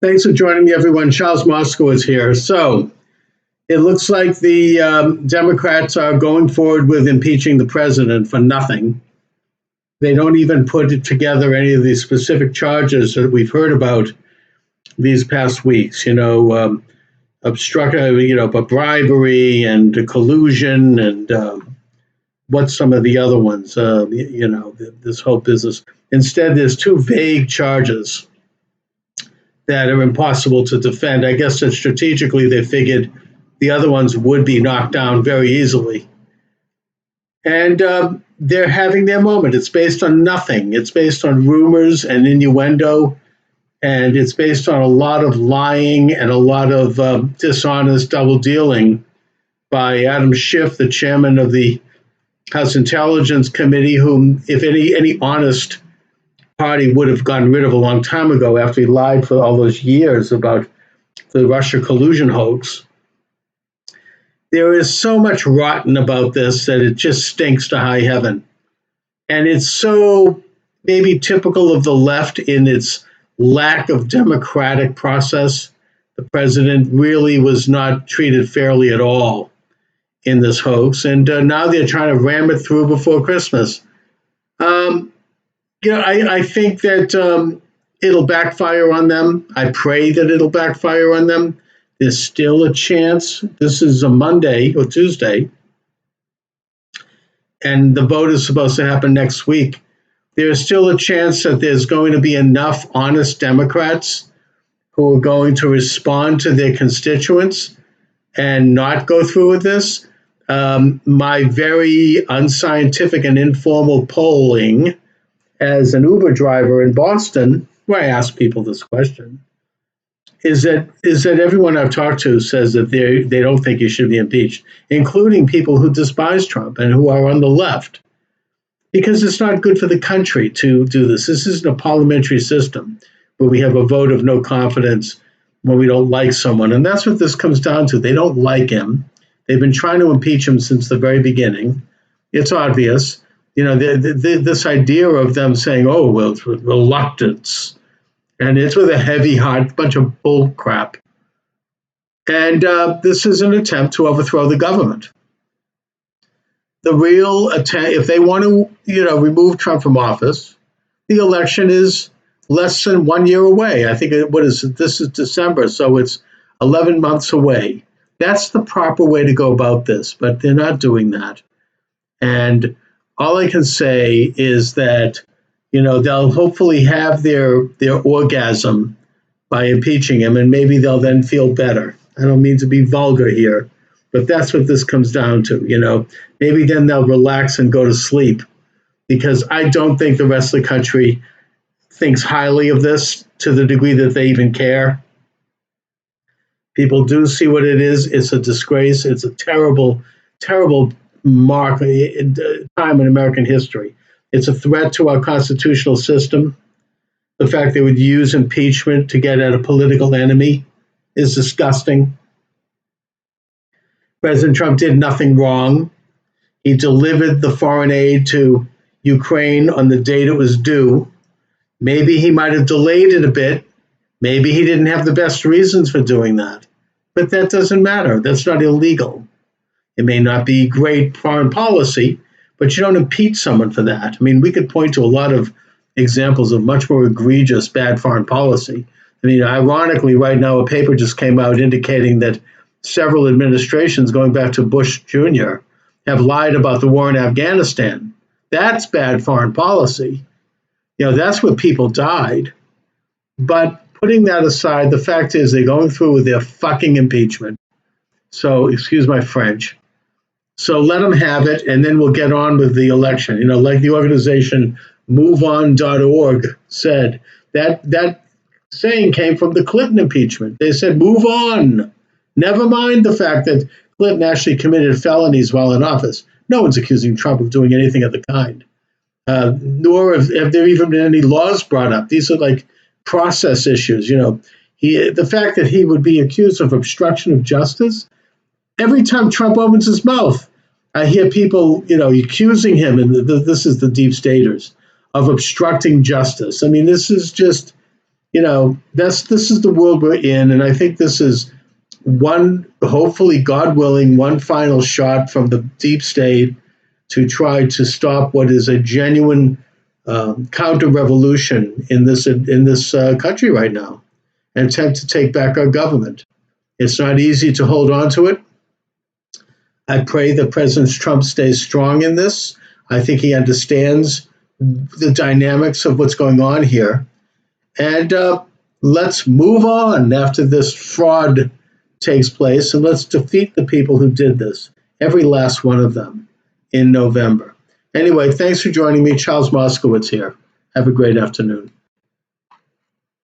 Thanks for joining me, everyone. Charles Moscowitz here. So it looks like the Democrats are going forward with impeaching the president for nothing. They don't even put together any of the specific charges that we've heard about these past weeks. But bribery and collusion and what's some of the other ones. This whole business. Instead, there's two vague charges that are impossible to defend. I guess that strategically they figured the other ones would be knocked down very easily. And they're having their moment. It's based on nothing. It's based on rumors and innuendo, and it's based on a lot of lying and a lot of dishonest double dealing by Adam Schiff, the chairman of the House Intelligence Committee, whom, if any honest party would have gotten rid of a long time ago after he lied for all those years about the Russia collusion hoax. There is so much rotten about this that it just stinks to high heaven. And it's so maybe typical of the left in its lack of democratic process. The president really was not treated fairly at all in this hoax. And now they're trying to ram it through before Christmas. I think that it'll backfire on them. I pray that it'll backfire on them. There's still a chance. This is a Monday or Tuesday, and the vote is supposed to happen next week. There's still a chance that there's going to be enough honest Democrats who are going to respond to their constituents and not go through with this. My very unscientific and informal polling as an Uber driver in Boston, where I ask people this question, is that everyone I've talked to says that they don't think he should be impeached, including people who despise Trump and who are on the left, because it's not good for the country to do this. This isn't a parliamentary system where we have a vote of no confidence when we don't like someone. And that's what this comes down to. They don't like him. They've been trying to impeach him since the very beginning. It's obvious. This idea of them saying, oh, well, it's with reluctance, and it's with a heavy heart, bunch of bull crap. And this is an attempt to overthrow the government. The real attempt, if they want to, remove Trump from office, the election is less than 1 year away. I think, this is December, so it's 11 months away. That's the proper way to go about this, but they're not doing that. And all I can say is that, they'll hopefully have their orgasm by impeaching him, and maybe they'll then feel better. I don't mean to be vulgar here, but that's what this comes down to. Maybe then they'll relax and go to sleep, because I don't think the rest of the country thinks highly of this to the degree that they even care. People do see what it is. It's a disgrace. It's a terrible, terrible time in American history. It's a threat to our constitutional system. The fact they would use impeachment to get at a political enemy is disgusting. President Trump did nothing wrong. He delivered the foreign aid to Ukraine on the date it was due. Maybe he might have delayed it a bit. Maybe he didn't have the best reasons for doing that. But that doesn't matter. That's not illegal. It may not be great foreign policy, but you don't impeach someone for that. I mean, we could point to a lot of examples of much more egregious bad foreign policy. I mean, ironically, right now, a paper just came out indicating that several administrations, going back to Bush Jr., have lied about the war in Afghanistan. That's bad foreign policy. That's where people died. But putting that aside, the fact is they're going through with their fucking impeachment. So, excuse my French. So let them have it, and then we'll get on with the election. Like the organization MoveOn.org said, that saying came from the Clinton impeachment. They said, move on. Never mind the fact that Clinton actually committed felonies while in office. No one's accusing Trump of doing anything of the kind. Nor have there even been any laws brought up. These are like process issues. The fact that he would be accused of obstruction of justice. Every time Trump opens his mouth, I hear people, accusing him, and this is the deep staters, of obstructing justice. I mean, this is just this is the world we're in, and I think this is one, hopefully, God willing, one final shot from the deep state to try to stop what is a genuine counter revolution in this country right now, and attempt to take back our government. It's not easy to hold on to it. I pray that President Trump stays strong in this. I think he understands the dynamics of what's going on here. And let's move on after this fraud takes place, and let's defeat the people who did this, every last one of them, in November. Anyway, thanks for joining me. Charles Moscowitz here. Have a great afternoon.